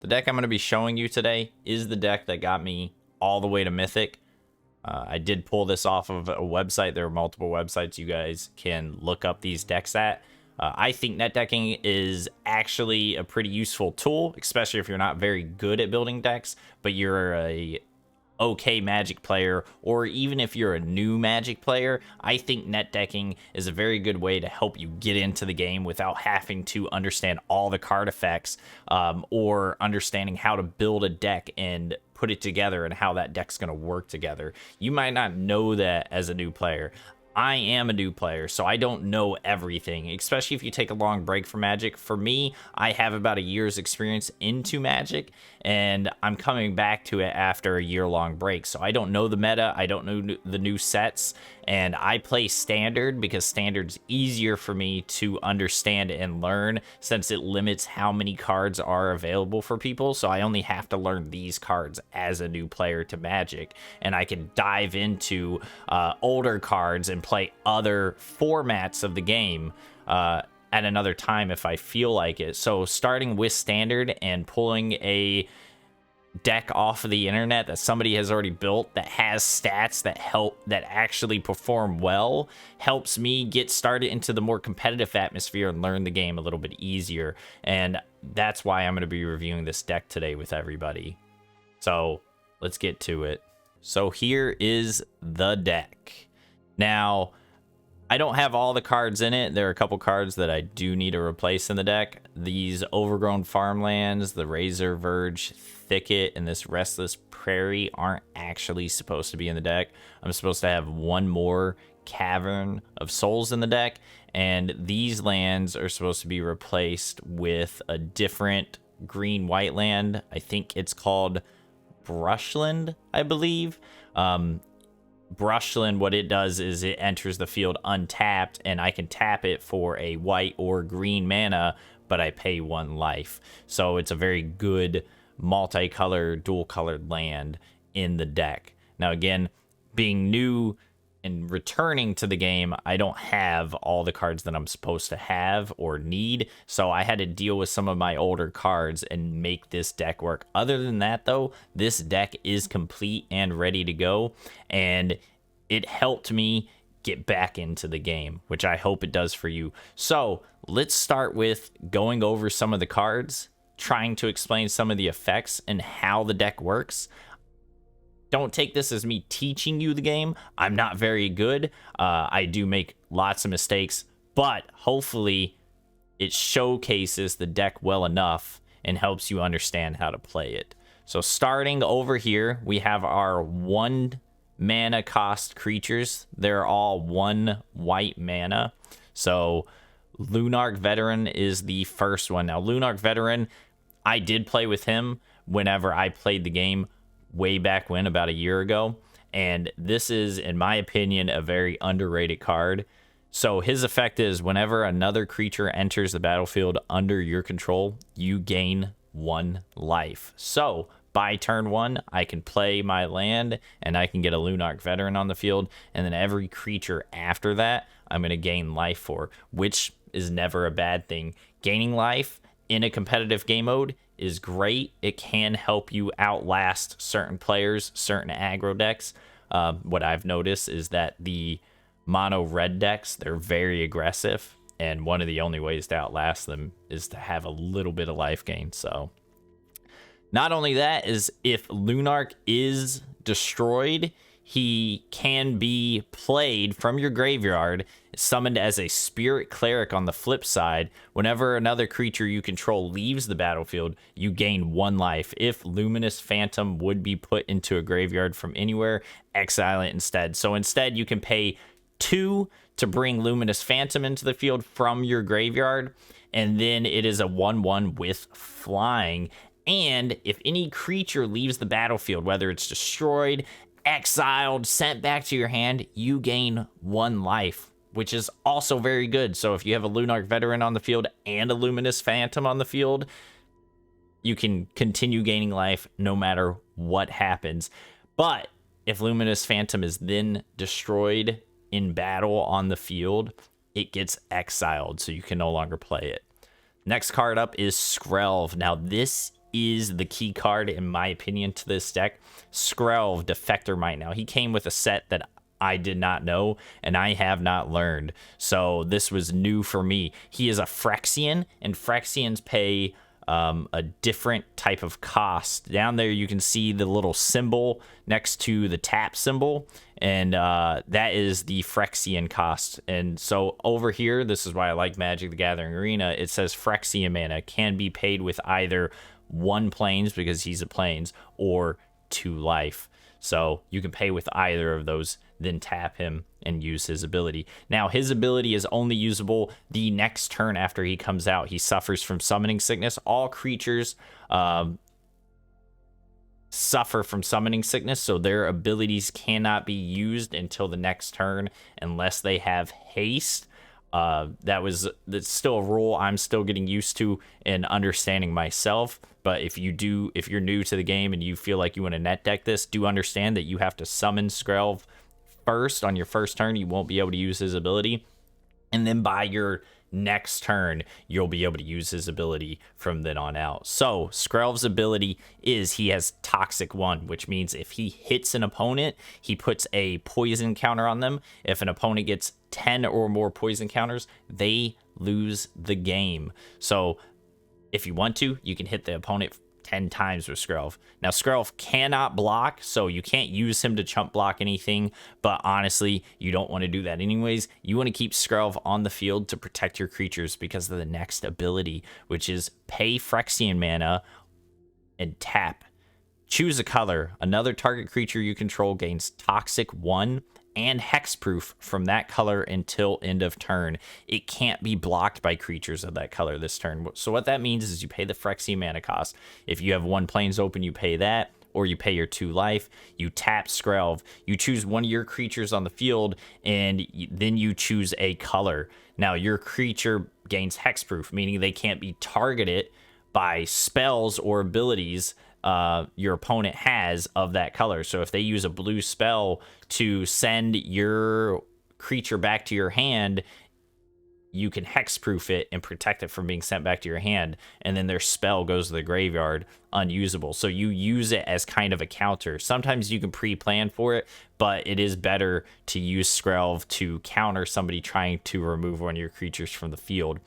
The deck I'm going to be showing you today is the deck that got me all the way to Mythic. I did pull this off of a website. There are multiple websites you guys can look up these decks at. I think netdecking is actually a pretty useful tool, especially if you're not very good at building decks, but you're a okay Magic player, or even if you're a new Magic player. I think netdecking is a very good way to help you get into the game without having to understand all the card effects, or understanding how to build a deck and put it together and how that deck's going to work together. You might not know that as a new player. I am a new player, so I don't know everything, especially if you take a long break from Magic. For me, I have about a year's experience into Magic, and I'm coming back to it after a year-long break. So I don't know the meta, I don't know the new sets, and I play Standard because Standard's easier for me to understand and learn since it limits how many cards are available for people. So I only have to learn these cards as a new player to Magic, and I can dive into older cards and play other formats of the game at another time if I feel like it. So starting with Standard and pulling a deck off of the internet that somebody has already built that has stats that actually perform well helps me get started into the more competitive atmosphere and learn the game a little bit easier. And that's why I'm going to be reviewing this deck today with everybody. So let's get to it. So here is the deck. Now, I don't have all the cards in it. There are a couple cards that I do need to replace in the deck. These Overgrown Farmlands, the Razor Verge Thicket, and this Restless Prairie aren't actually supposed to be in the deck. I'm supposed to have one more Cavern of Souls in the deck, and these lands are supposed to be replaced with a different green-white land. I think it's called Brushland, I believe. Brushland, what it does is it enters the field untapped, and I can tap it for a white or green mana, but I pay 1 life. So it's a very good multicolored, dual-colored land in the deck. Now, again, being new and returning to the game, I don't have all the cards that I'm supposed to have or need, so I had to deal with some of my older cards and make this deck work. Other than that, though, this deck is complete and ready to go, and it helped me get back into the game, which I hope it does for you. So let's start with going over some of the cards, trying to explain some of the effects and how the deck works. Don't take this as me teaching you the game. I'm not very good. I do make lots of mistakes, but hopefully it showcases the deck well enough and helps you understand how to play it. So starting over here, we have our 1 mana cost creatures. They're all 1 white mana. So Lunarch Veteran is the first one. Now, Lunarch Veteran, I did play with him whenever I played the game way back when, about a year ago, and this is, in my opinion, a very underrated card. So his effect is whenever another creature enters the battlefield under your control, you gain 1 life. So by turn 1, I can play my land and I can get a Lunarch Veteran on the field, and then every creature after that I'm going to gain life for, which is never a bad thing. Gaining life in a competitive game mode is great. It can help you outlast certain players, certain aggro decks. What I've noticed is that the mono red decks, they're very aggressive, and one of the only ways to outlast them is to have a little bit of life gain. So not only that, is if Lunarch is destroyed, he can be played from your graveyard, summoned as a Spirit Cleric on the flip side. Whenever another creature you control leaves the battlefield, you gain 1 life. If Luminous Phantom would be put into a graveyard from anywhere, exile it instead. So instead, you can pay 2 to bring Luminous Phantom into the field from your graveyard, and then it is a 1/1 with flying. And if any creature leaves the battlefield, whether it's destroyed, exiled, sent back to your hand, you gain 1 life, which is also very good. So if you have a Lunarch Veteran on the field and a Luminous Phantom on the field, you can continue gaining life no matter what happens. But if Luminous Phantom is then destroyed in battle on the field, it gets exiled, so you can no longer play it. Next card up is Skrelv. Now, this is the key card, in my opinion, to this deck. Skrelv, Defector Might. Now, he came with a set that I did not know, and I have not learned. So this was new for me. He is a Phyrexian, and Phyrexians pay a different type of cost. Down there, you can see the little symbol next to the tap symbol, and that is the Phyrexian cost. And so over here, this is why I like Magic the Gathering Arena, it says Phyrexian mana can be paid with either 1 plains, because he's a plains, or 2 life. So you can pay with either of those, then tap him and use his ability. Now, his ability is only usable the next turn after he comes out. He suffers from summoning sickness. All creatures suffer from summoning sickness, so their abilities cannot be used until the next turn unless they have haste. That's still a rule I'm still getting used to and understanding myself. But if you're new to the game and you feel like you want to net deck this, do understand that you have to summon Skrelv first on your first turn. You won't be able to use his ability, and then by your next turn you'll be able to use his ability from then on out. So Skrelv's ability is he has Toxic 1, which means if he hits an opponent, he puts a poison counter on them. If an opponent gets 10 or more poison counters, they lose the game. So if you want to, you can hit the opponent 10 times with Skrelv. Now, Skrelv cannot block, so you can't use him to chump block anything, but honestly, you don't want to do that anyways. You want to keep Skrelv on the field to protect your creatures because of the next ability, which is pay Phyrexian mana and tap. Choose a color. Another target creature you control gains Toxic 1 and Hexproof from that color until end of turn. It can't be blocked by creatures of that color this turn. So what that means is you pay the Phyrexian mana cost. If you have 1 plains open, you pay that, or you pay your 2 life. You tap Skrelv. You choose one of your creatures on the field, and then you choose a color. Now, your creature gains Hexproof, meaning they can't be targeted by spells or abilities your opponent has of that color. So if they use a blue spell to send your creature back to your hand, you can hexproof it and protect it from being sent back to your hand, and then their spell goes to the graveyard unusable. So you use it as kind of a counter. Sometimes you can pre-plan for it, but it is better to use Skrelv to counter somebody trying to remove one of your creatures from the field.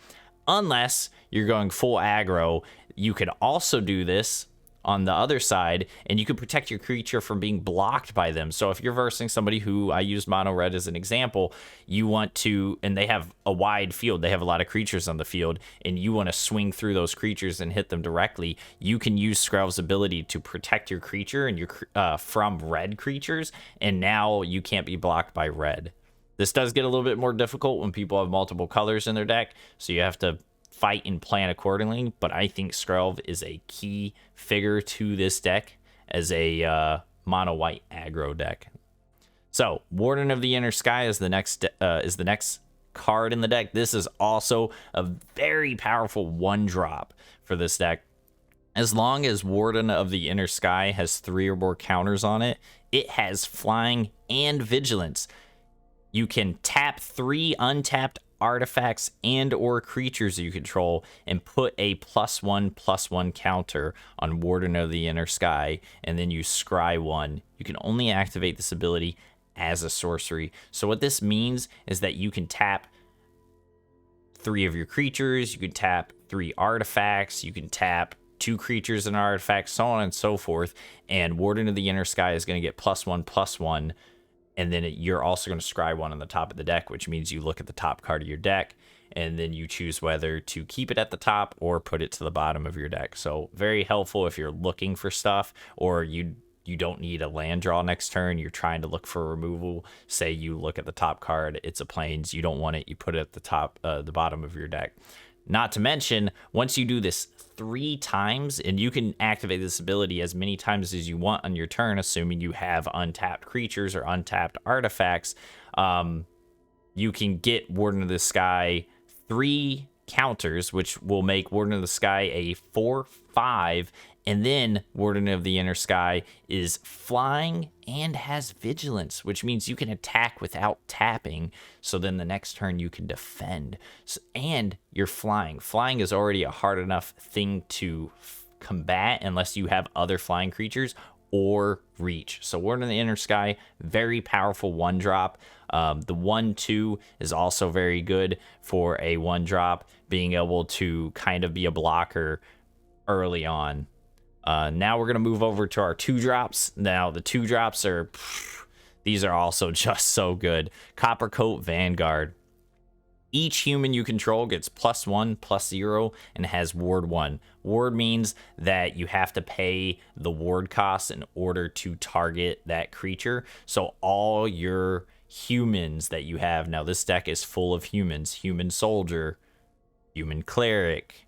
Unless you're going full aggro, you can also do this on the other side, and you can protect your creature from being blocked by them. So if you're versing somebody who, I use mono red as an example, you want to, and they have a wide field, they have a lot of creatures on the field, and you want to swing through those creatures and hit them directly, you can use Skrelv's ability to protect your creature and your from red creatures, and now you can't be blocked by red. This does get a little bit more difficult when people have multiple colors in their deck, so you have to fight and plan accordingly, but I think Skrelv is a key figure to this deck as a mono white aggro deck. So Warden of the Inner Sky is the next card in the deck. This is also a very powerful 1-drop for this deck. As long as Warden of the Inner Sky has 3 or more counters on it, it has flying and vigilance. You can tap 3 untapped artifacts and or creatures you control and put a +1/+1 counter on Warden of the Inner Sky, and then you scry 1. You can only activate this ability as a sorcery. So what this means is that you can tap 3 of your creatures, you can tap 3 artifacts, you can tap 2 creatures and artifacts, so on and so forth, and Warden of the Inner Sky is going to get +1/+1. And then you're also going to scry 1 on the top of the deck, which means you look at the top card of your deck, and then you choose whether to keep it at the top or put it to the bottom of your deck. So very helpful if you're looking for stuff, or you don't need a land draw next turn, you're trying to look for removal. Say you look at the top card, it's a plains, you don't want it, you put it at the top, the bottom of your deck. Not to mention, once you do this 3 times, and you can activate this ability as many times as you want on your turn, assuming you have untapped creatures or untapped artifacts, you can get Warden of the Sky 3 counters, which will make Warden of the Sky a 4/5, and then Warden of the Inner Sky is flying and has vigilance, which means you can attack without tapping, so then the next turn you can defend. So, and you're flying. Flying is already a hard enough thing to combat unless you have other flying creatures, or reach. So Ward in the Inner Sky, very powerful 1-drop. The 1/2 is also very good for a 1-drop, being able to kind of be a blocker early on. Now we're going to move over to our 2-drops. Now the 2-drops are, these are also just so good. Copper Coat Vanguard. Each human you control gets +1/+0 and has ward 1. Ward means that you have to pay the ward cost in order to target that creature. So all your humans that you have, now this deck is full of humans: human soldier, human cleric,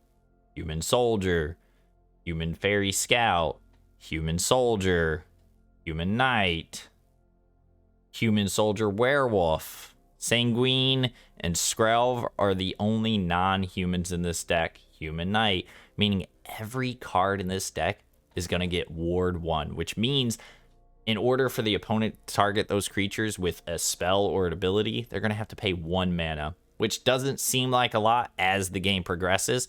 human soldier, human fairy scout, human soldier, human knight, human soldier werewolf. Sanguine and Skrelv are the only non-humans in this deck. Human Knight, meaning every card in this deck is going to get Ward 1, which means in order for the opponent to target those creatures with a spell or an ability, they're going to have to pay 1 mana, which doesn't seem like a lot as the game progresses.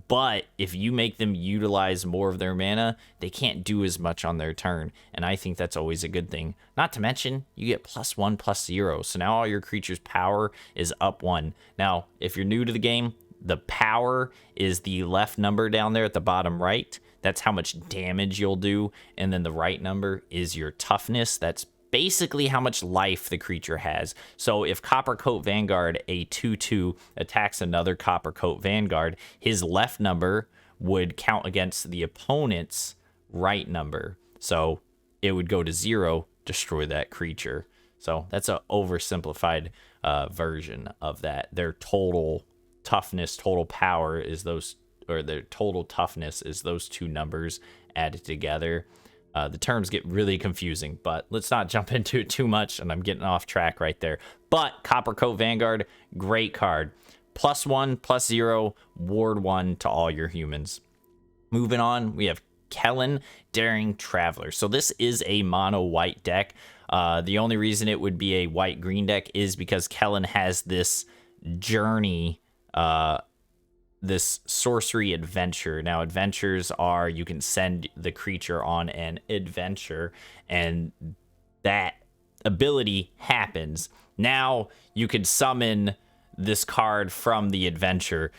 But if you make them utilize more of their mana, they can't do as much on their turn. And I think that's always a good thing. Not to mention, you get +1/+0. So now all your creatures' power is up 1. Now, if you're new to the game, the power is the left number down there at the bottom right. That's how much damage you'll do. And then the right number is your toughness. That's basically how much life the creature has. So if Copper Coat Vanguard, a 2/2, attacks another Copper Coat Vanguard, his left number would count against the opponent's right number. So it would go to 0, destroy that creature. So that's an oversimplified version of that. Their total toughness, total power is those, or their total toughness is those 2 numbers added together. The terms get really confusing, but let's not jump into it too much, and I'm getting off track right there. But Copper Coat Vanguard, great card. +1/+0, ward 1 to all your humans. Moving on, we have Kellen, Daring Traveler. So this is a mono white deck. The only reason it would be a white-green deck is because Kellen has this journey, this sorcery adventure. Now, adventures are, you can send the creature on an adventure, and that ability happens. Now, you could summon this card from the adventure,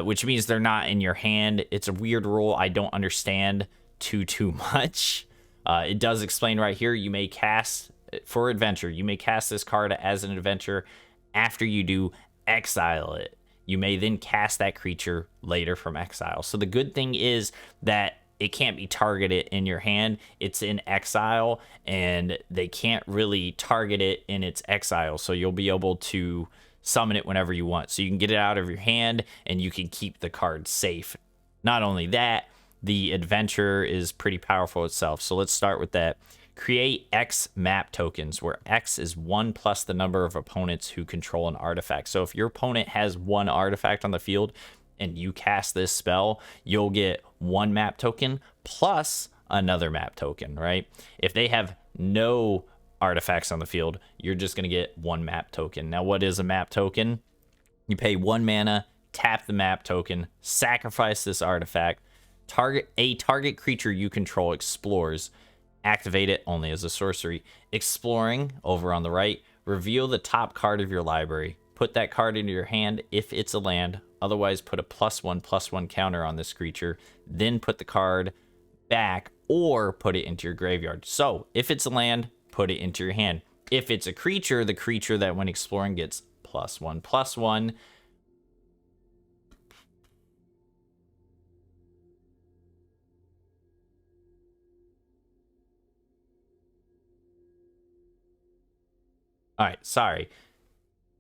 which means they're not in your hand. It's a weird rule. I don't understand too much. It does explain right here, you may cast, for adventure, you may cast this card as an adventure. After you do, exile it. You may then cast that creature later from exile. So the good thing is that it can't be targeted in your hand. It's in exile, and they can't really target it in its exile. So you'll be able to summon it whenever you want. So you can get it out of your hand, and you can keep the card safe. Not only that, the adventure is pretty powerful itself. So let's start with that. Create X map tokens, where X is 1 plus the number of opponents who control an artifact. So if your opponent has 1 artifact on the field and you cast this spell, you'll get 1 map token plus another map token, right? If they have no artifacts on the field, you're just going to get 1 map token. Now, what is a map token? You pay 1 mana, tap the map token, sacrifice this artifact, target creature you control explores. Activate it only as a sorcery. Exploring, over on the right, reveal the top card of your library. Put that card into your hand if it's a land. Otherwise, put a +1/+1 counter on this creature. Then put the card back or put it into your graveyard. So, if it's a land, put it into your hand. If it's a creature, the creature that when exploring gets +1/+1. All right, sorry.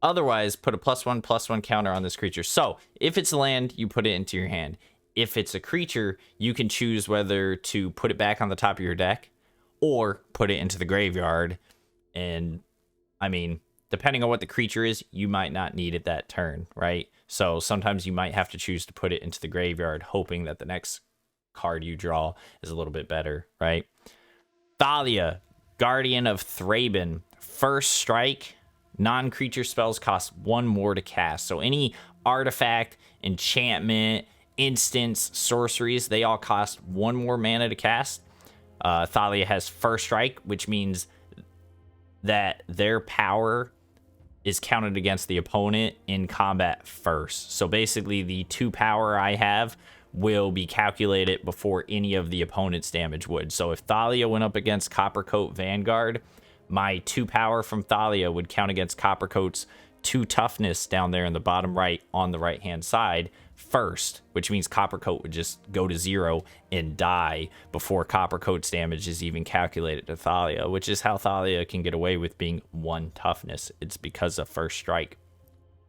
Otherwise, put a +1/+1 counter on this creature. So, if it's land, you put it into your hand. If it's a creature, you can choose whether to put it back on the top of your deck or put it into the graveyard. And, I mean, depending on what the creature is, you might not need it that turn, right? So, sometimes you might have to choose to put it into the graveyard, hoping that the next card you draw is a little bit better, right? Thalia, Guardian of Thraben. First strike, non-creature spells cost 1 more to cast. So any artifact, enchantment, instants, sorceries, they all cost 1 more mana to cast. Thalia has First Strike, which means that their power is counted against the opponent in combat first. So basically, the 2 power I have will be calculated before any of the opponent's damage would. So if Thalia went up against Coppercoat Vanguard, my 2 power from Thalia would count against Coppercoat's 2 toughness down there in the bottom right on the right hand side first, which means Coppercoat would just go to 0 and die before Coppercoat's damage is even calculated to Thalia, which is how Thalia can get away with being 1 toughness. It's because of First Strike.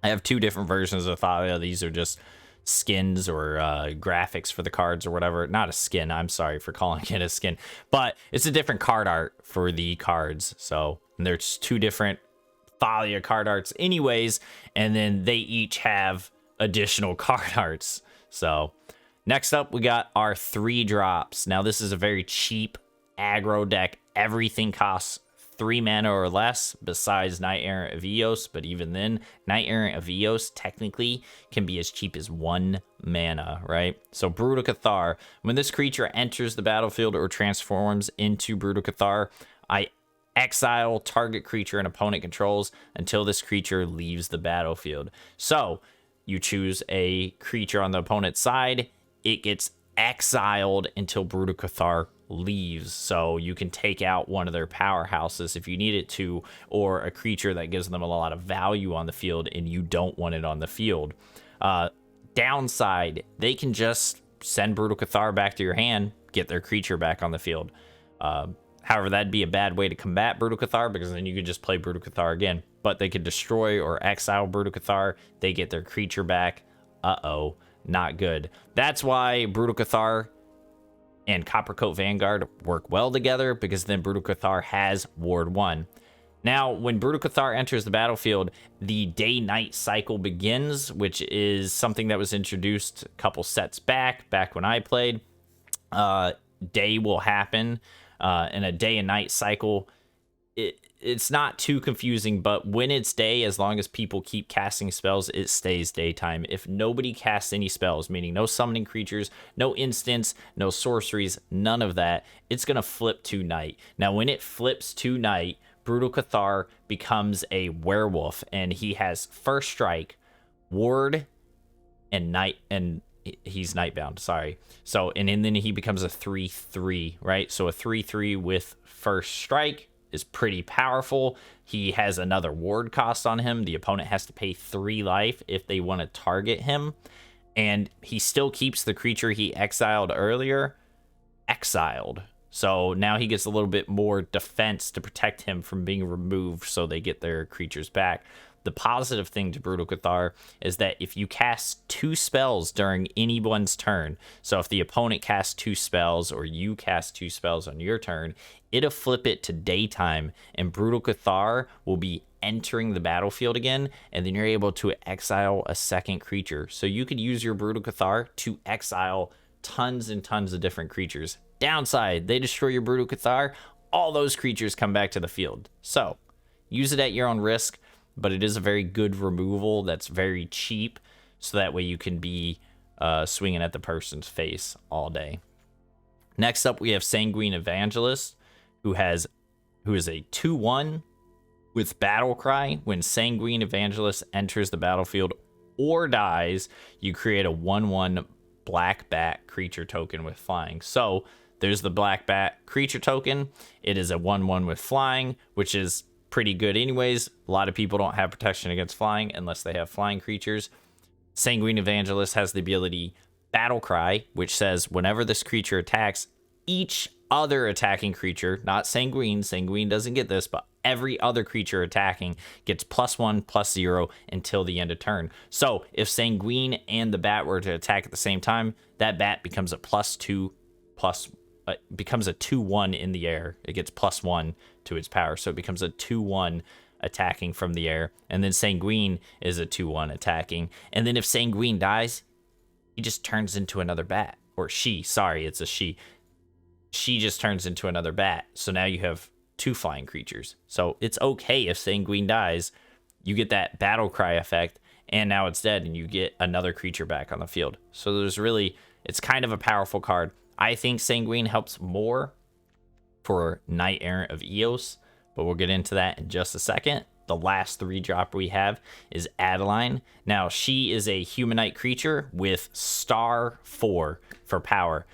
I have 2 different versions of Thalia. These are just skins or graphics for the cards or whatever. Not a skin, I'm sorry for calling it a skin, but it's a different card art for the cards. So there's 2 different Thalia card arts anyways, and then they each have additional card arts. So next up, we got our 3 drops. Now this is a very cheap aggro deck. Everything costs 3 mana or less besides Knight Errant of Eos, but even then, Knight Errant of Eos technically can be as cheap as 1 mana, right? So Brutal Cathar, when this creature enters the battlefield or transforms into Brutal Cathar, I exile target creature an opponent controls until this creature leaves the battlefield. So you choose a creature on the opponent's side, it gets exiled until Brutal Cathar leaves. So you can take out one of their powerhouses if you need it to, or a creature that gives them a lot of value on the field and you don't want it on the field. Downside, they can just send Brutal Cathar back to your hand, get their creature back on the field. However, that'd be a bad way to combat Brutal Cathar, because then you could just play Brutal Cathar again. But they could destroy or exile Brutal Cathar. They get their creature back. Uh-oh, not good. That's why Brutal Cathar and Coppercoat Vanguard work well together, because then Brutal Cathar has Ward 1. Now, when Brutal Cathar enters the battlefield, the day-night cycle begins, which is something that was introduced a couple sets back when I played. Day will happen. In a day and night cycle, it's not too confusing, but when it's day, as long as people keep casting spells, it stays daytime. If nobody casts any spells, meaning no summoning creatures, no instants, no sorceries, none of that, it's going to flip to night. Now, when it flips to night, Brutal Cathar becomes a werewolf, and he has First Strike, Ward, and Night, and he's Nightbound, sorry. So, and then he becomes a 3/3, right? So a 3/3 with First Strike is pretty powerful. He has another ward cost on him. The opponent has to pay 3 life if they want to target him. And he still keeps the creature he exiled earlier exiled. So now he gets a little bit more defense to protect him from being removed, so they get their creatures back. The positive thing to Brutal Cathar is that if you cast 2 spells during anyone's turn, so if the opponent casts 2 spells or you cast 2 spells on your turn, it'll flip it to daytime, and Brutal Cathar will be entering the battlefield again, and then you're able to exile a second creature. So you could use your Brutal Cathar to exile tons and tons of different creatures. Downside, they destroy your Brutal Cathar, all those creatures come back to the field. So use it at your own risk, but it is a very good removal that's very cheap, so that way you can be swinging at the person's face all day. Next up, we have Sanguine Evangelist, who is a 2/1 with Battle Cry. When Sanguine Evangelist enters the battlefield or dies, you create a 1/1 Black Bat creature token with flying. So there's the Black Bat creature token. It is a 1/1 with flying, which is pretty good anyways. A lot of people don't have protection against flying unless they have flying creatures. Sanguine Evangelist has the ability Battle Cry, which says whenever this creature attacks, each other attacking creature, not Sanguine doesn't get this, but every other creature attacking gets +1/+0 until the end of turn. So if Sanguine and the bat were to attack at the same time, that bat becomes a +2 becomes a 2/1 in the air. It gets +1 to its power, so it becomes a 2/1 attacking from the air. And then Sanguine is a 2/1 attacking. And then if Sanguine dies, he just turns into another bat. Or she, sorry, it's a she. She just turns into another bat. So now you have 2 flying creatures. So it's okay if Sanguine dies. You get that Battle Cry effect, and now it's dead, and you get another creature back on the field. So it's kind of a powerful card. I think Sanguine helps more for Knight Errant of Eos, but we'll get into that in just a second. The last 3-drop we have is Adeline. Now, she is a humanite creature with star 4 for power.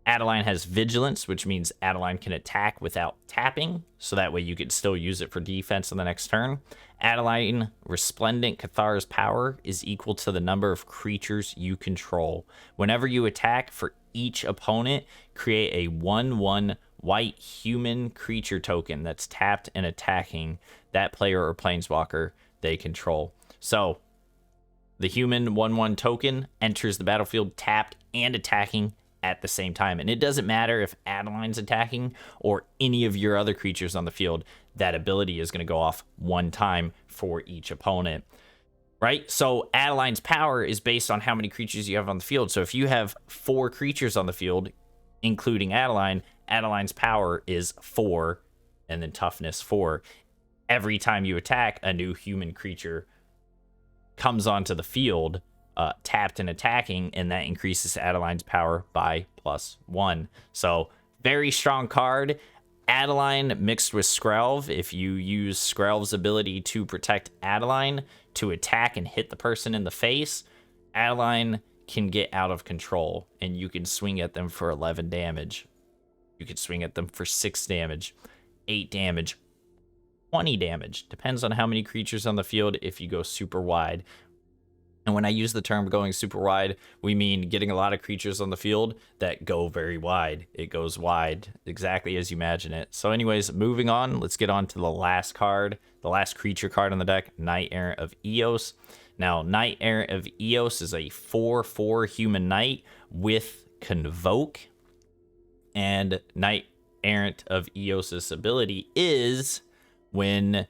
Adeline has vigilance, which means Adeline can attack without tapping, so that way you can still use it for defense on the next turn. Adeline Resplendent Cathar's power is equal to the number of creatures you control. Whenever you attack for each opponent, create a 1/1 white human creature token that's tapped and attacking that player or planeswalker they control. So the human 1/1 token enters the battlefield tapped and attacking at the same time. And it doesn't matter if Adeline's attacking or any of your other creatures on the field, that ability is going to go off one time for each opponent. Right? So Adeline's power is based on how many creatures you have on the field. So if you have 4 creatures on the field, including Adeline, Adeline's power is 4 and then toughness 4. Every time you attack, a new human creature comes onto the field, tapped and attacking, and that increases Adeline's power by +1. So very strong card. Adeline mixed with Skrelv. If you use Skrelv's ability to protect Adeline to attack and hit the person in the face, Adeline can get out of control, and you can swing at them for 11 damage. You could swing at them for 6 damage, 8 damage, 20 damage. Depends on how many creatures on the field if you go super wide. And when I use the term going super wide, we mean getting a lot of creatures on the field that go very wide. It goes wide exactly as you imagine it. So anyways, moving on, let's get on to the last card, the last creature card on the deck, Knight Errant of Eos. Now, Knight Errant of Eos is a 4/4 human knight with Convoke. And Knight Errant of Eos' ability is when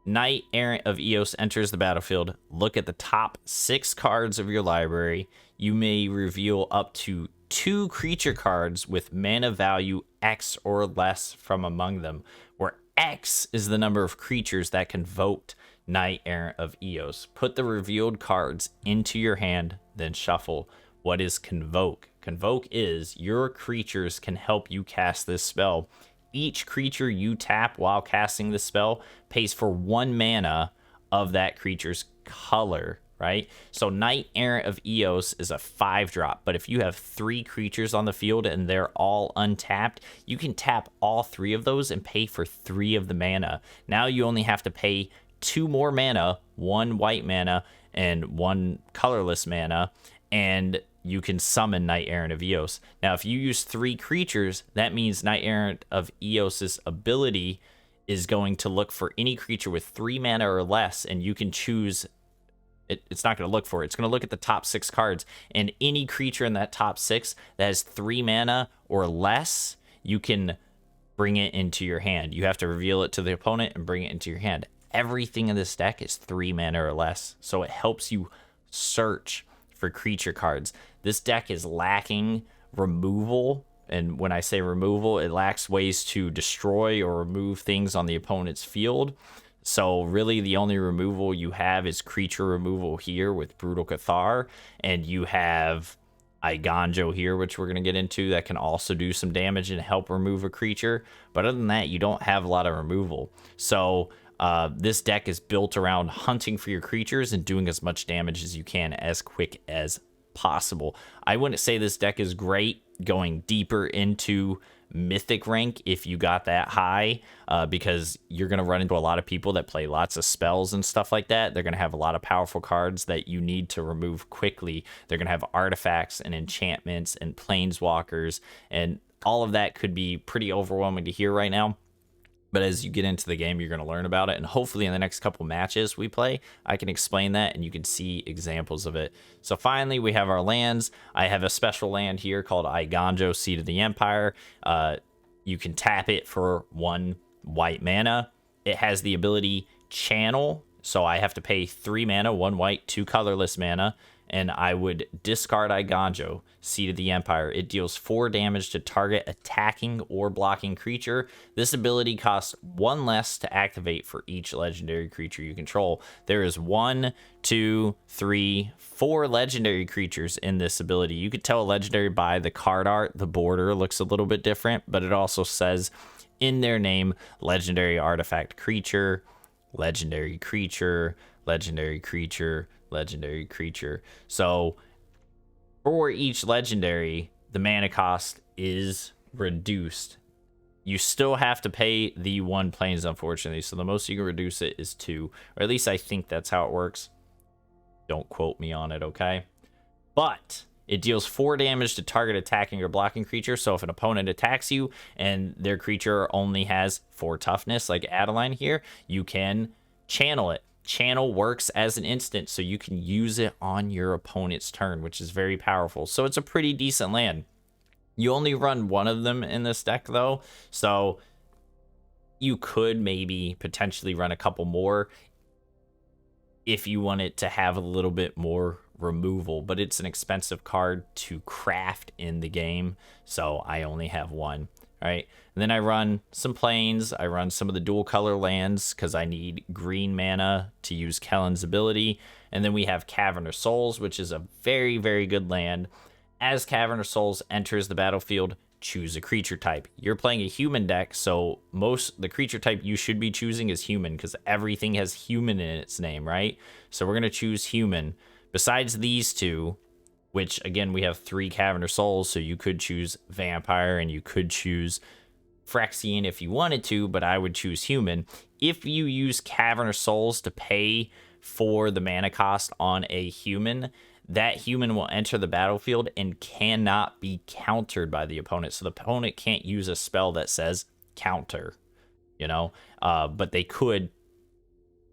Knight Errant of Eos enters the battlefield, look at the top 6 cards of your library. You may reveal up to 2 creature cards with mana value X or less from among them, where X is the number of creatures that convoked Knight Errant of Eos. Put the revealed cards into your hand, then shuffle. What is Convoke? Convoke is your creatures can help you cast this spell. Each creature you tap while casting the spell pays for 1 mana of that creature's color, right? So Knight Errant of Eos is a 5-drop, but if you have 3 creatures on the field and they're all untapped, you can tap all 3 of those and pay for 3 of the mana. Now you only have to pay 2 more mana, 1 white mana and 1 colorless mana, and you can summon Knight Errant of Eos. Now, if you use 3 creatures, that means Knight Errant of Eos' ability is going to look for any creature with 3 mana or less, and you can choose. It's not going to look for it. It's going to look at the top 6 cards, and any creature in that top 6 that has 3 mana or less, you can bring it into your hand. You have to reveal it to the opponent and bring it into your hand. Everything in this deck is 3 mana or less, so it helps you search for creature cards. This deck is lacking removal, and when I say removal, it lacks ways to destroy or remove things on the opponent's field. So really the only removal you have is creature removal here with Brutal Cathar, and you have Eiganjo here, which we're going to get into, that can also do some damage and help remove a creature. But other than that, you don't have a lot of removal. So this deck is built around hunting for your creatures and doing as much damage as you can as quick as possible. I wouldn't say this deck is great going deeper into Mythic rank if you got that high, because you're going to run into a lot of people that play lots of spells and stuff like that. They're going to have a lot of powerful cards that you need to remove quickly. They're going to have artifacts and enchantments and planeswalkers, and all of that could be pretty overwhelming to hear right now. But as you get into the game, you're going to learn about it. And hopefully in the next couple matches we play, I can explain that and you can see examples of it. So finally, we have our lands. I have a special land here called Eiganjo, Seat of the Empire. You can tap it for 1 white mana. It has the ability Channel. So I have to pay 3 mana, 1 white, 2 colorless mana. and I would discard Iganjo, Seed of the Empire. It deals 4 damage to target attacking or blocking creature. This ability costs 1 less to activate for each legendary creature you control. There is 1, 2, 3, 4 legendary creatures in this ability. You could tell a legendary by the card art. The border looks a little bit different, but it also says in their name, legendary artifact creature, legendary creature, legendary creature, legendary creature. So for each legendary, the mana cost is reduced. You still have to pay the 1 planes, unfortunately. So the most you can reduce it is 2, or at least I think that's how it works. Don't quote me on it, okay? But it deals 4 damage to target attacking or blocking creature. So if an opponent attacks you and their creature only has 4 toughness, like Adeline here, you can channel it. Channel works as an instant, so you can use it on your opponent's turn, which is very powerful. So it's a pretty decent land. You only run 1 of them in this deck, though, so you could maybe potentially run a couple more if you want it to have a little bit more removal, but it's an expensive card to craft in the game, so I only have 1. All right, and then I run some planes. I run some of the dual color lands because I need green mana to use Kellen's ability. And then we have Cavern of Souls, which is a very, very good land. As Cavern of Souls enters the battlefield, choose a creature type. You're playing a human deck, so the creature type you should be choosing is human because everything has human in its name, right? So we're going to choose human. Besides these 2, which, again, we have 3 Cavern of Souls, so you could choose Vampire and you could choose Phyrexian if you wanted to, but I would choose Human. If you use Cavern of Souls to pay for the mana cost on a human, that human will enter the battlefield and cannot be countered by the opponent. So the opponent can't use a spell that says counter, but they could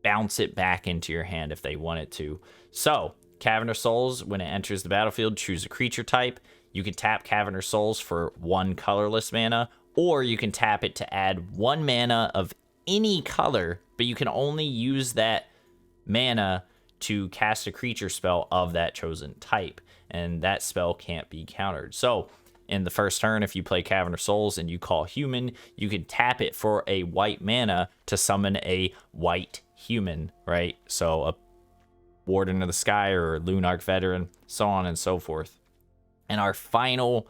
bounce it back into your hand if they wanted to. So Cavern of Souls, when it enters the battlefield, choose a creature type. You can tap Cavern of Souls for 1 colorless mana, or you can tap it to add 1 mana of any color, but you can only use that mana to cast a creature spell of that chosen type, and that spell can't be countered. So in the first turn, if you play Cavern of Souls and you call human, you can tap it for a white mana to summon a white human, right? So a Warden of the Sky or Lunarch Veteran, so on and so forth. And our final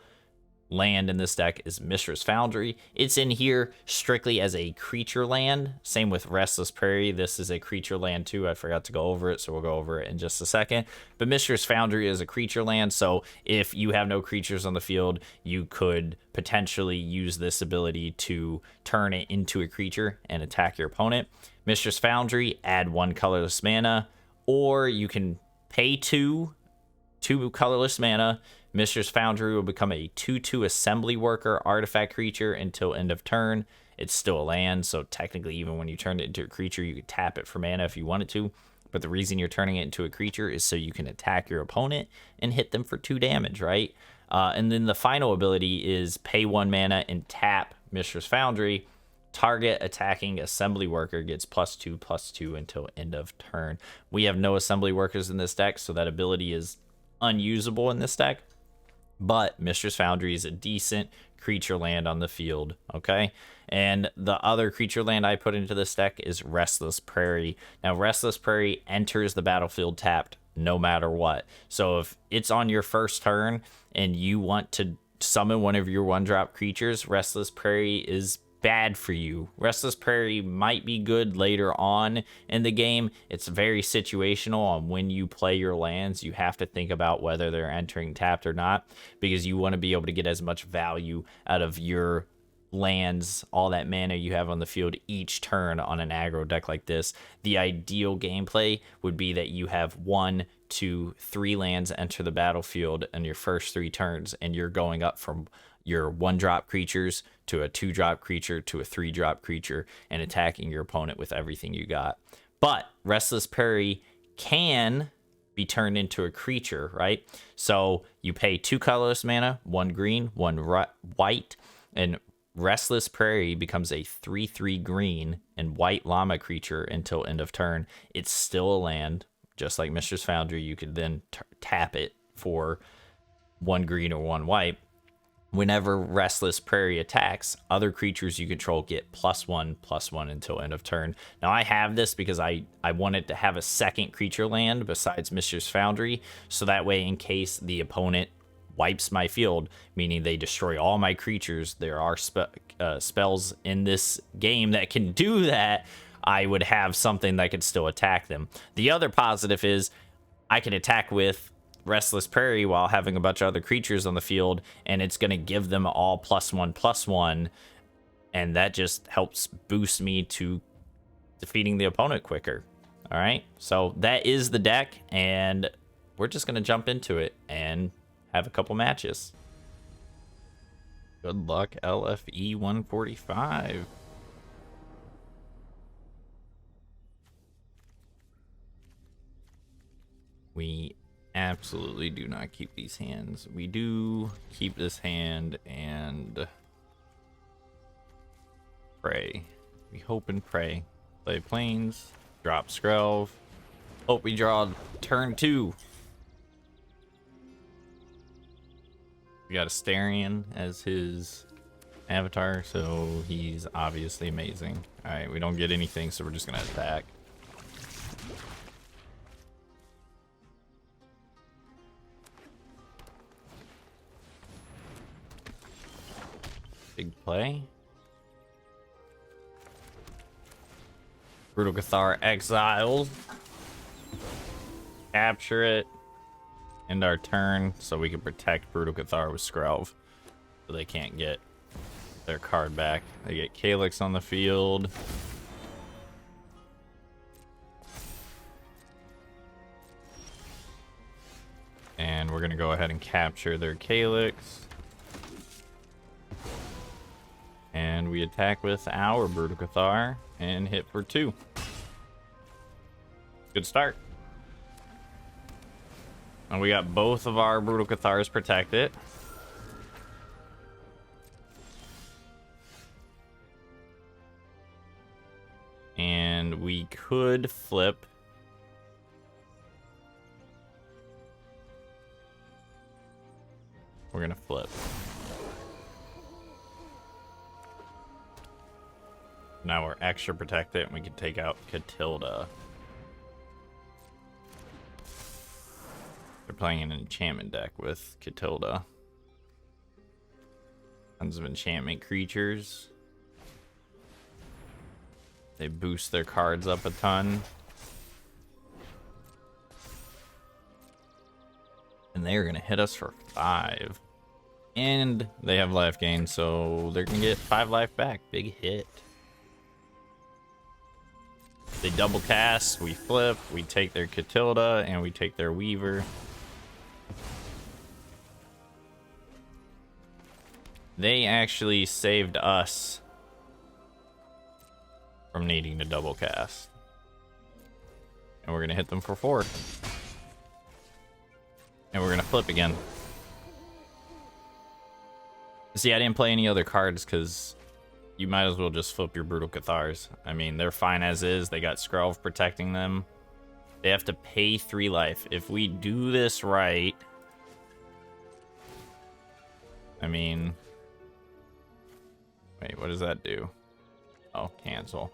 land in this deck is Mishra's Foundry. It's in here strictly as a creature land. Same with Restless Prairie. This is a creature land too. I forgot to go over it, so we'll go over it in just a second. But Mishra's Foundry is a creature land, so if you have no creatures on the field, you could potentially use this ability to turn it into a creature and attack your opponent. Mishra's Foundry, add 1 colorless mana, or you can pay 2 colorless mana. Mishra's Foundry will become a 2/2 assembly worker artifact creature until end of turn. It's still a land, so technically even when you turn it into a creature, you could tap it for mana if you wanted to. But the reason you're turning it into a creature is so you can attack your opponent and hit them for 2 damage, right? And then the final ability is pay 1 mana and tap Mishra's Foundry. Target attacking assembly worker gets +2/+2 until end of turn. We have no assembly workers in this deck, so that ability is unusable in this deck. But Mishra's Foundry is a decent creature land on the field, okay? And the other creature land I put into this deck is Restless Prairie. Now, Restless Prairie enters the battlefield tapped no matter what. So if it's on your first turn and you want to summon one of your 1-drop creatures, Restless Prairie is bad for you. Restless Prairie might be good later on in the game. It's very situational on when you play your lands. You have to think about whether they're entering tapped or not, because you want to be able to get as much value out of your lands, all that mana you have on the field each turn on an aggro deck like this. The ideal gameplay would be that you have 1, 2, 3 lands enter the battlefield in your first 3 turns, and you're going up from your 1-drop creatures to a 2-drop creature to a 3-drop creature and attacking your opponent with everything you got. But Restless Prairie can be turned into a creature, right? So you pay 2 colorless mana, 1 green, 1 white, and Restless Prairie becomes a 3/3 green and white llama creature until end of turn. It's still a land, just like Mistress Foundry, you could then tap it for 1 green or 1 white. Whenever Restless Prairie attacks, other creatures you control get +1/+1 until end of turn. Now, I have this because I wanted to have a second creature land besides Mistress Foundry, so that way, in case the opponent wipes my field, meaning they destroy all my creatures, there are spells in this game that can do that, I would have something that could still attack them. The other positive is I can attack with Restless Prairie while having a bunch of other creatures on the field, and it's going to give them all +1/+1, and that just helps boost me to defeating the opponent quicker. All right, so that is the deck, and we're just going to jump into it and have a couple matches. Good luck, LFE 145. We absolutely do not keep these hands. We do keep this hand and pray. We hope and pray. Play Plains, drop Skrelv. Hope we draw turn 2. We got Asterion as his avatar, so he's obviously amazing. Alright, we don't get anything, so we're just gonna attack. Big play. Brutal Cathar exiled. Capture it. End our turn so we can protect Brutal Cathar with Skrelv, so they can't get their card back. They get Calyx on the field. And we're gonna go ahead and capture their Calyx. And we attack with our Brutal Cathar and hit for 2. Good start. And we got both of our Brutal Cathars protected. And we could flip. We're gonna flip. Now we're extra protected and we can take out Catilda. They're playing an enchantment deck with Catilda. Tons of enchantment creatures. They boost their cards up a ton. And they're going to hit us for 5. And they have life gain, so they're going to get 5 life back. Big hit. They double cast, we flip, we take their Catilda, and we take their Weaver. They actually saved us from needing to double cast. And we're gonna hit them for 4. And we're gonna flip again. See, I didn't play any other cards because you might as well just flip your Brutal Cathars. I mean, they're fine as is. They got Skrelv protecting them. They have to pay 3 life. If we do this right... I mean... Wait, what does that do? Oh, cancel.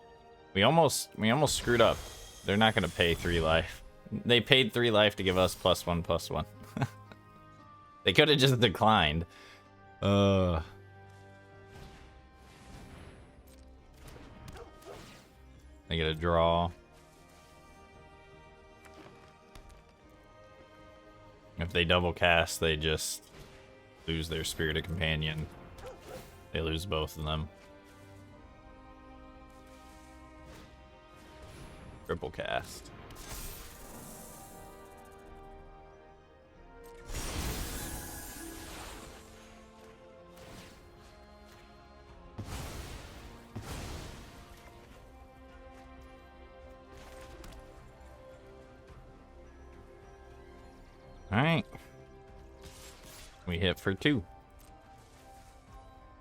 We almost screwed up. They're not going to pay 3 life. They paid 3 life to give us +1/+1. They could have just declined. They get a draw. If they double cast, they just lose their Spirited Companion. They lose both of them. Triple cast. Alright. We hit for 2.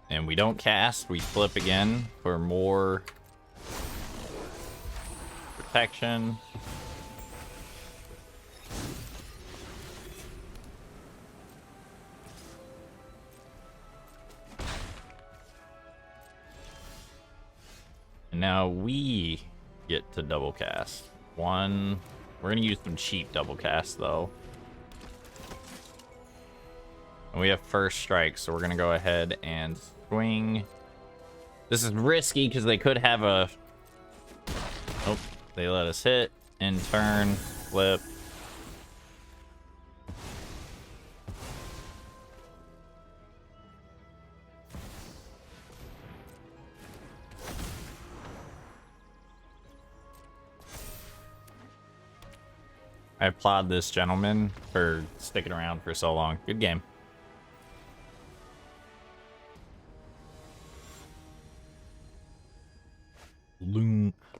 And we don't cast, we flip again for more protection. Now we get to double cast. One. We're going to use some cheap double cast, though. And we have first strike, so we're going to go ahead and swing. This is risky because they could have a... Oh, they let us hit. In turn, flip. I applaud this gentleman for sticking around for so long. Good game.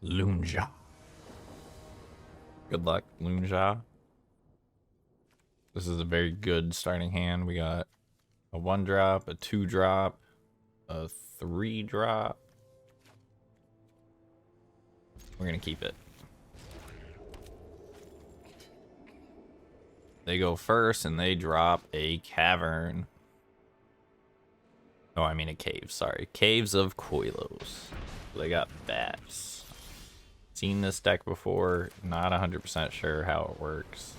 Lunja. Good luck, Lunja. This is a very good starting hand. We got a 1-drop, a 2-drop, a 3-drop. We're gonna keep it. They go first and they drop a cavern. Oh, I mean a cave, sorry. Caves of Koilos. They got bats. Seen this deck before, not 100% sure how it works.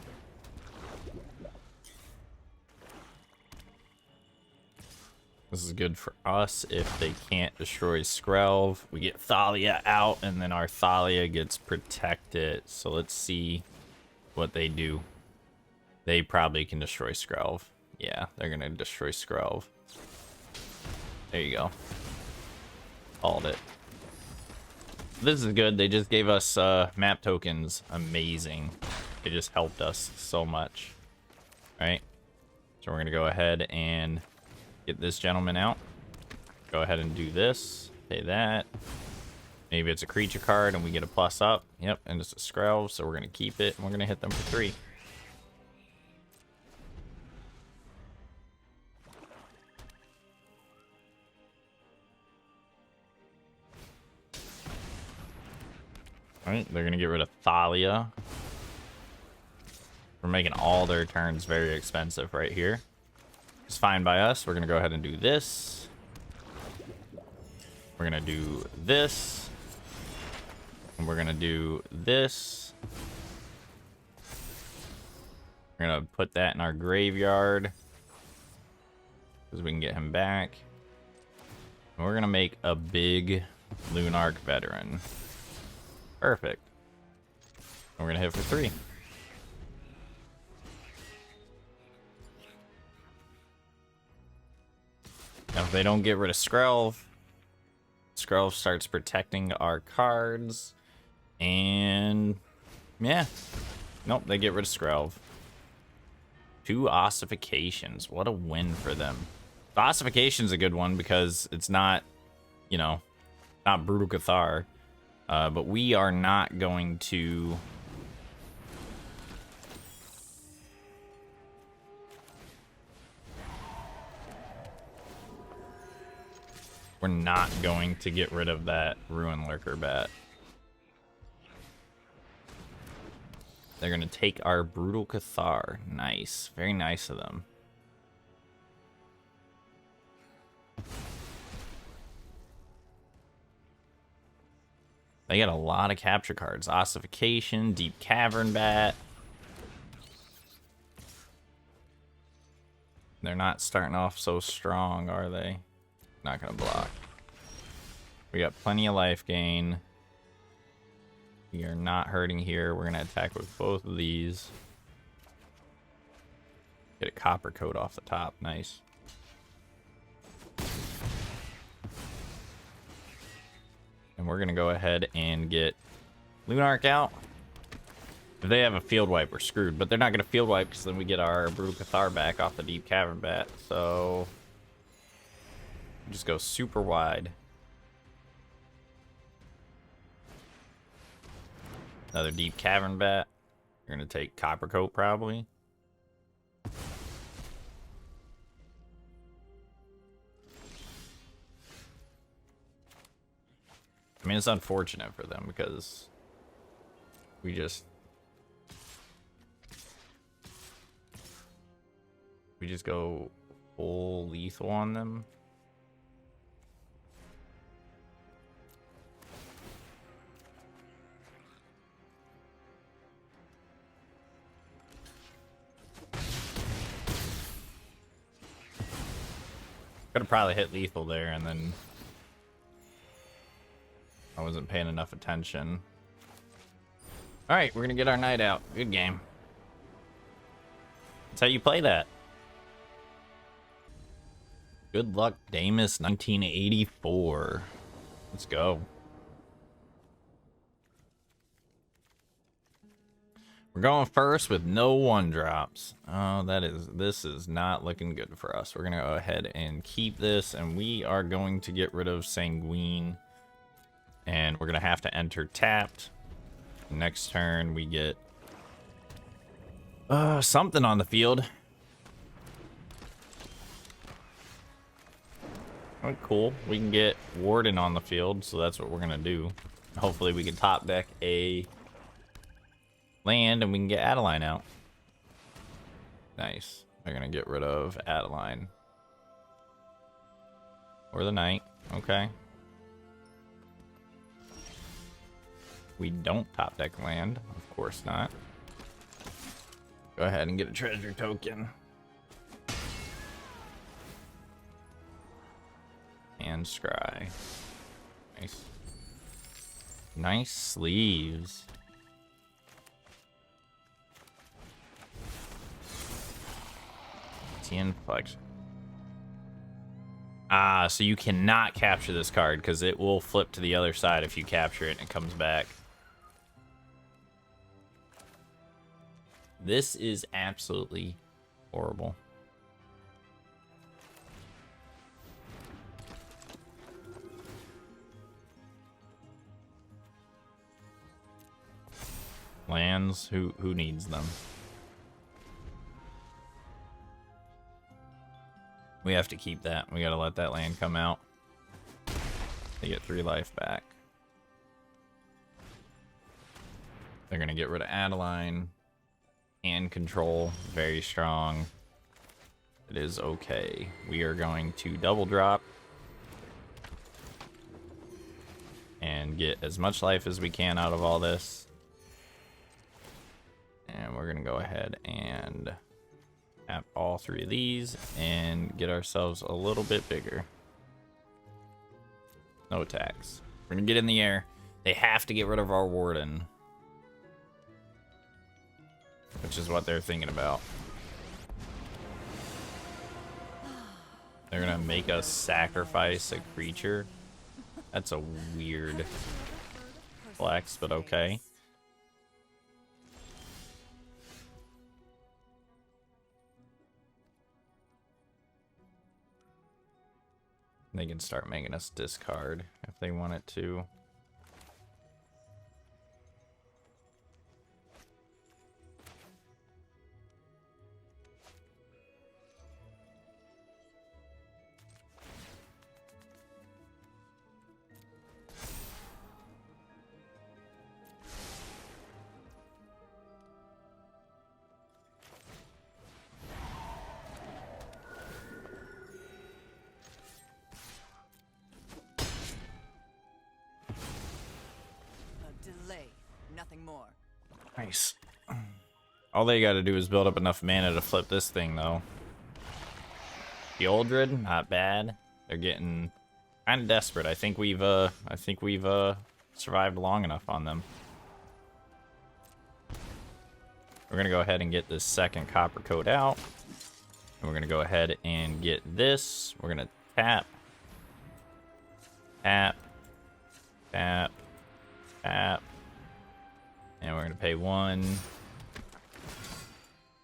This is good for us if they can't destroy Skrelv. We get Thalia out and then our Thalia gets protected. So let's see what they do. They probably can destroy Skrelv. Yeah, they're gonna destroy Skrelv. There you go. Called it. This is good. They just gave us map tokens. Amazing. It just helped us so much. Right? So we're gonna go ahead and get this gentleman out. Go ahead and do this. Pay that. Maybe it's a creature card and we get a plus up. Yep, and it's a Skrelv, so we're gonna keep it and we're gonna hit them for 3. Alright, they're gonna get rid of Thalia. We're making all their turns very expensive right here. It's fine by us. We're gonna go ahead and do this. We're gonna do this. And we're gonna do this. We're gonna put that in our graveyard, because we can get him back. And we're gonna make a big Lunarch veteran. Perfect. And we're gonna hit for 3. Now if they don't get rid of Skrelv, Skrelv starts protecting our cards. And yeah. Nope, they get rid of Skrelv. 2 ossifications. What a win for them. The ossification's a good one because it's not, you know, not Brutal Cathar. But we are not going to... We're not going to get rid of that Ruin Lurker bat. They're going to take our Brutal Cathar. Nice. Very nice of them. They got a lot of capture cards. Ossification, Deep Cavern Bat. They're not starting off so strong, are they? Not gonna block. We got plenty of life gain. We are not hurting here. We're gonna attack with both of these. Get a copper coat off the top. Nice. And we're gonna go ahead and get Lunarch out. If they have a field wipe, we're screwed. But they're not gonna field wipe because then we get our Brutal Cathar back off the Deep Cavern Bat. So just go super wide. Another Deep Cavern Bat. You're gonna take Copper Coat probably. I mean, it's unfortunate for them because we just go full lethal on them. Could have probably hit lethal there, and then I wasn't paying enough attention. All right, we're gonna get our knight out. Good game. That's how you play that. Good luck, Damus 1984. Let's go. We're going first with no one drops. Oh, this is not looking good for us. We're gonna go ahead and keep this, and we are going to get rid of Sanguine. And we're gonna have to enter tapped. Next turn we get something on the field. Oh, cool. We can get Warden on the field, so that's what we're gonna do. Hopefully we can top deck a land and we can get Adeline out. Nice. They're gonna get rid of Adeline. Or the knight. Okay. We don't top deck land. Of course not. Go ahead and get a treasure token. And scry. Nice. Nice sleeves. Flex. Ah, so you cannot capture this card because it will flip to the other side if you capture it and it comes back. This is absolutely horrible. Lands, who needs them? We have to keep that. We gotta let that land come out. They get 3 life back. They're gonna get rid of Adeline. And control. Very strong. It is okay. We are going to double drop. And get as much life as we can out of all this. And we're gonna go ahead and tap all 3 of these and get ourselves a little bit bigger. No attacks. We're gonna get in the air. They have to get rid of our Warden. Which is what they're thinking about. They're gonna make us sacrifice a creature. That's a weird flex, but okay. They can start making us discard if they want it to. Nothing more. Nice. All they gotta do is build up enough mana to flip this thing, though. The Oldred, not bad. They're getting kind of desperate. I think we've survived long enough on them. We're gonna go ahead and get this second copper coat out. And we're gonna go ahead and get this. We're gonna tap, tap, tap, tap. And we're going to pay 1.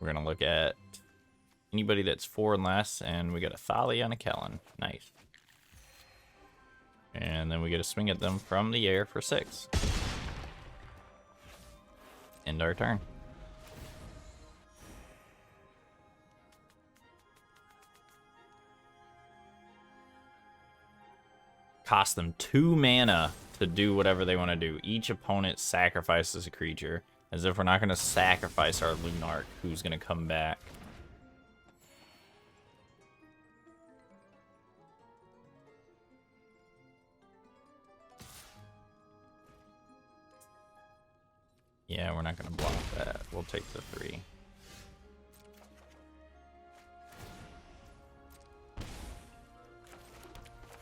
We're going to look at anybody that's 4 and less. And we got a Thali on a Kellen. Nice. And then we get to swing at them from the air for 6. End our turn. Cost them 2 mana to do whatever they want to do. Each opponent sacrifices a creature, as if we're not going to sacrifice our Lunarch, who's going to come back. Yeah, we're not going to block that. We'll take the 3.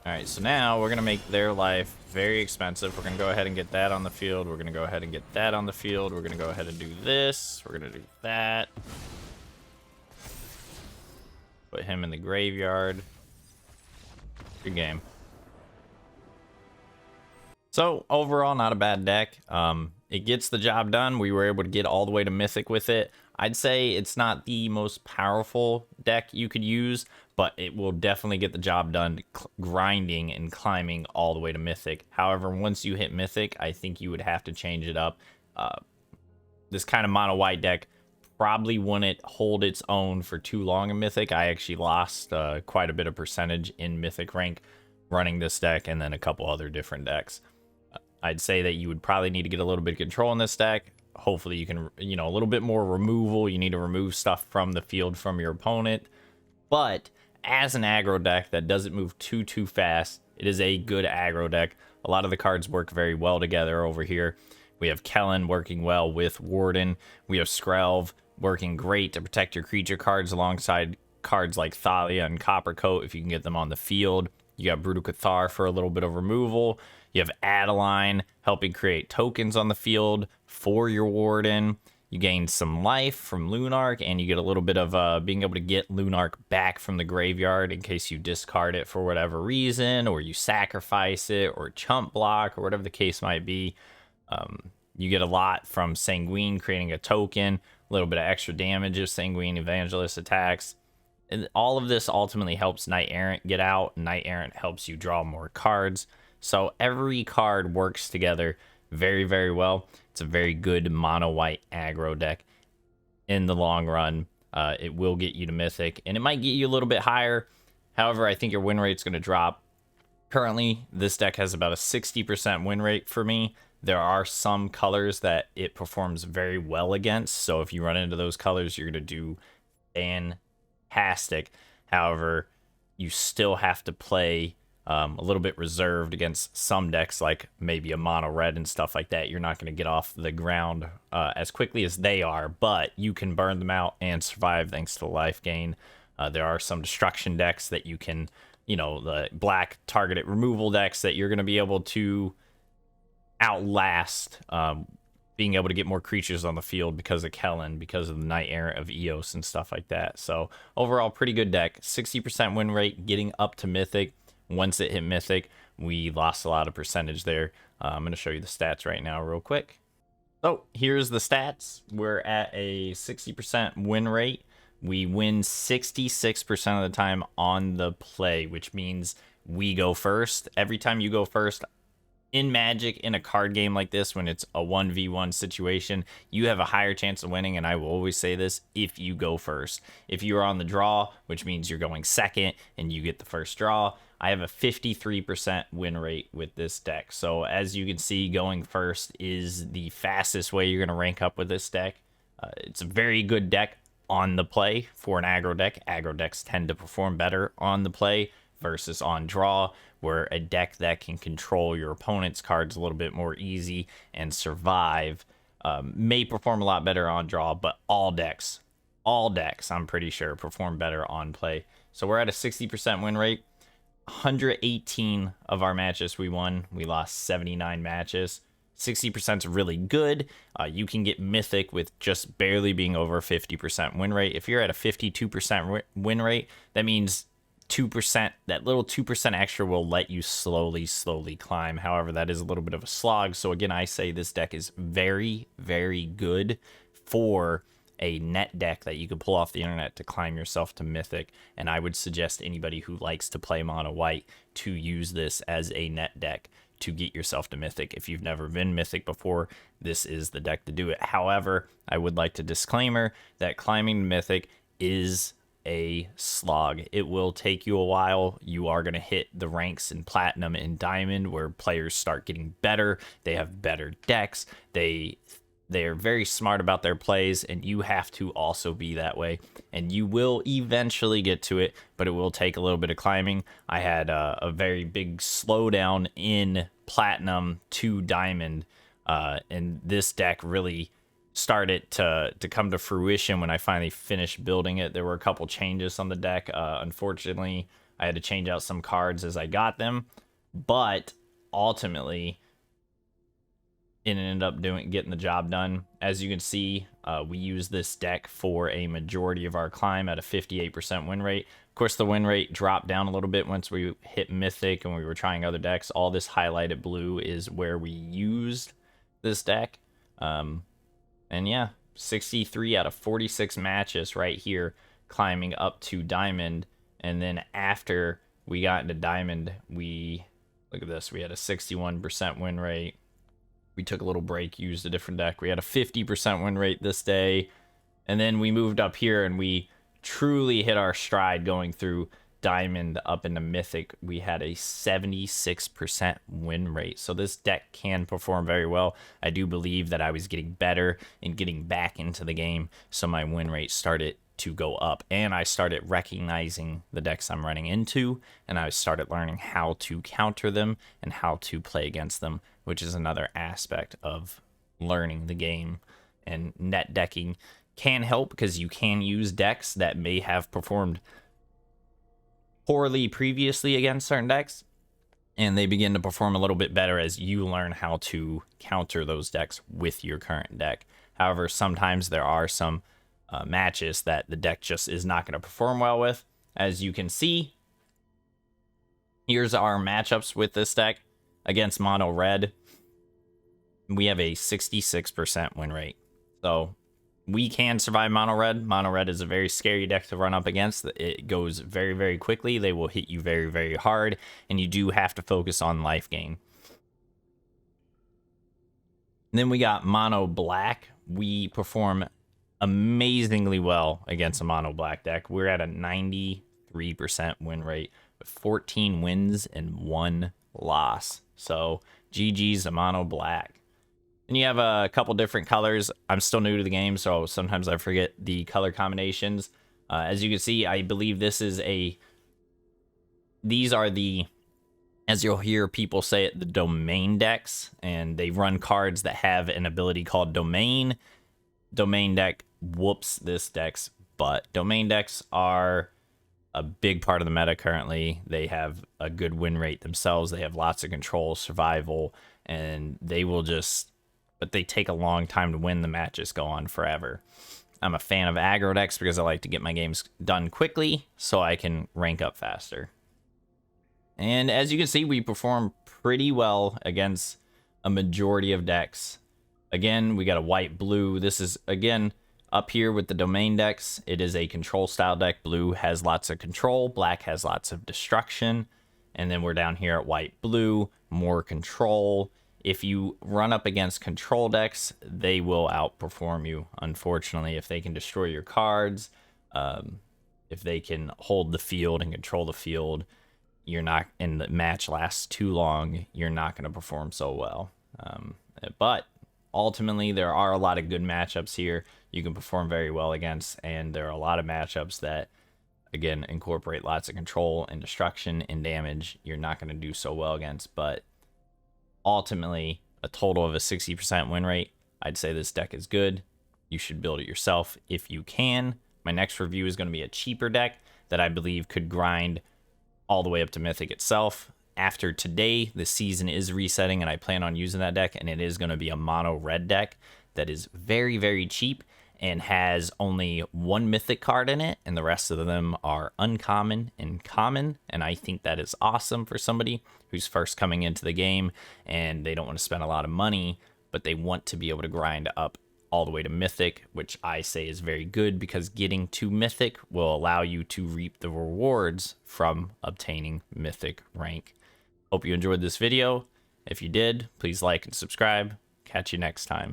All right, so now we're going to make their life very expensive. We're going to go ahead and get that on the field. We're going to go ahead and get that on the field. We're going to go ahead and do this. We're going to do that. Put him in the graveyard. Good game. So overall, not a bad deck. It gets the job done. We were able to get all the way to Mythic with it. I'd say it's not the most powerful deck you could use, but it will definitely get the job done grinding and climbing all the way to Mythic. However, once you hit Mythic, I think you would have to change it up. This kind of mono white deck probably wouldn't hold its own for too long in Mythic. I actually lost quite a bit of percentage in Mythic rank running this deck and then a couple other different decks. I'd say that you would probably need to get a little bit of control in this deck. Hopefully you can, a little bit more removal. You need to remove stuff from the field from your opponent. But as an aggro deck that doesn't move too fast, it is a good aggro deck. A lot of the cards work very well together over here. We have Kellen working well with Warden. We have Skrelv working great to protect your creature cards alongside cards like Thalia and Coppercoat if you can get them on the field. You got Brutal Cathar for a little bit of removal. You have Adeline helping create tokens on the field for your Warden. You gain some life from Lunark, and you get a little bit of being able to get Lunark back from the graveyard in case you discard it for whatever reason, or you sacrifice it, or chump block, or whatever the case might be. You get a lot from Sanguine creating a token, a little bit of extra damage if Sanguine Evangelist attacks. And all of this ultimately helps Knight Errant get out. Knight Errant helps you draw more cards. So every card works together very well. It's a very good mono white aggro deck. In the long run, it will get you to Mythic, and it might get you a little bit higher. However, I think your win rate's going to drop. Currently, this deck has about a 60% win rate for me. There are some colors that it performs very well against, so if you run into those colors, you're going to do fantastic. However, you still have to play a little bit reserved against some decks, like maybe a mono red and stuff like that. You're not going to get off the ground as quickly as they are, but you can burn them out and survive thanks to the life gain. There are some destruction decks that you can, the black targeted removal decks that you're going to be able to outlast, being able to get more creatures on the field because of Kellen, because of the Knight Errant of Eos and stuff like that. So overall, pretty good deck. 60% win rate, getting up to Mythic. Once it hit Mythic, we lost a lot of percentage there. I'm going to show you the stats right now real quick. So here's the stats. We're at a 60% win rate. We win 66% of the time on the play, which means we go first. Every time you go first, in Magic, in a card game like this, when it's a 1v1 situation, you have a higher chance of winning, and I will always say this, if you go first. If you're on the draw, which means you're going second, and you get the first draw, I have a 53% win rate with this deck. So as you can see, going first is the fastest way you're going to rank up with this deck. It's a very good deck on the play for an aggro deck. Aggro decks tend to perform better on the play versus on draw, where a deck that can control your opponent's cards a little bit more easy and survive may perform a lot better on draw, but all decks, I'm pretty sure, perform better on play. So we're at a 60% win rate. 118 of our matches we won. We lost 79 matches. 60% is really good. You can get Mythic with just barely being over 50% win rate. If you're at a 52% win rate, that means 2%, that little 2% extra will let you slowly climb. However, that is a little bit of a slog. So again, I say this deck is very good for a net deck that you could pull off the internet to climb yourself to Mythic. And I would suggest anybody who likes to play mono white to use this as a net deck to get yourself to Mythic. If you've never been Mythic before, this is the deck to do it. However, I would like to disclaimer that climbing to Mythic is a slog. It will take you a while. You are going to hit the ranks in Platinum and Diamond where players start getting better. They have better decks. They are very smart about their plays, and you have to also be that way. And you will eventually get to it, but it will take a little bit of climbing. I had a very big slowdown in Platinum to Diamond, and this deck really started to come to fruition when I finally finished building it. There were a couple changes on the deck. Unfortunately, I had to change out some cards as I got them, but ultimately it ended up getting the job done. As you can see, we use this deck for a majority of our climb at a 58% win rate. Of course, the win rate dropped down a little bit once we hit Mythic and we were trying other decks. All this highlighted blue is where we used this deck. And yeah, 63 out of 46 matches right here, climbing up to Diamond. And then after we got into Diamond, look at this, we had a 61% win rate. We took a little break, used a different deck. We had a 50% win rate this day. And then we moved up here and we truly hit our stride going through Diamond up into Mythic. We had a 76% win rate. So this deck can perform very well. I do believe that I was getting better and getting back into the game. So my win rate started to go up, and I started recognizing the decks I'm running into, and I started learning how to counter them and how to play against them, which is another aspect of learning the game. And net decking can help because you can use decks that may have performed poorly previously against certain decks, and they begin to perform a little bit better as you learn how to counter those decks with your current deck. However, sometimes there are some matches that the deck just is not going to perform well with. As you can see, here's our matchups with this deck against mono red. We have a 66% win rate, so we can survive mono red. Mono red is a very scary deck to run up against. It goes very, very quickly. They will hit you very, very hard, and you do have to focus on life gain. And then we got mono black. We perform amazingly well against a mono black deck. We're at a 93% win rate with 14 wins and 1 loss. So GG's a mono black. And you have a couple different colors. I'm still new to the game, so sometimes I forget the color combinations. As you can see, I believe these are the, as you'll hear people say it, the domain decks, and they run cards that have an ability called domain. Domain deck whoops this deck's butt. Domain decks are a big part of the meta currently. They have a good win rate themselves. They have lots of control, survival, and but they take a long time to win. The matches go on forever. I'm a fan of aggro decks because I like to get my games done quickly so I can rank up faster. And as you can see, we perform pretty well against a majority of decks. Again, we got a white blue. This is, again, up here with the domain decks. It is a control style deck. Blue has lots of control. Black has lots of destruction. And then we're down here at white blue, more control. If you run up against control decks, they will outperform you, unfortunately. If they can destroy your cards, if they can hold the field and control the field, you're not, and the match lasts too long, you're not going to perform so well. But ultimately, there are a lot of good matchups here you can perform very well against, and there are a lot of matchups that, again, incorporate lots of control and destruction and damage you're not going to do so well against. But ultimately, a total of a 60% win rate, I'd say this deck is good. You should build it yourself if you can. My next review is going to be a cheaper deck that I believe could grind all the way up to Mythic itself. After today, the season is resetting, and I plan on using that deck, and it is going to be a mono red deck that is very, very cheap and has only one Mythic card in it, and the rest of them are uncommon and common, and I think that is awesome for somebody who's first coming into the game, and they don't want to spend a lot of money, but they want to be able to grind up all the way to Mythic, which I say is very good because getting to Mythic will allow you to reap the rewards from obtaining Mythic rank. Hope you enjoyed this video. If you did, please like and subscribe. Catch you next time.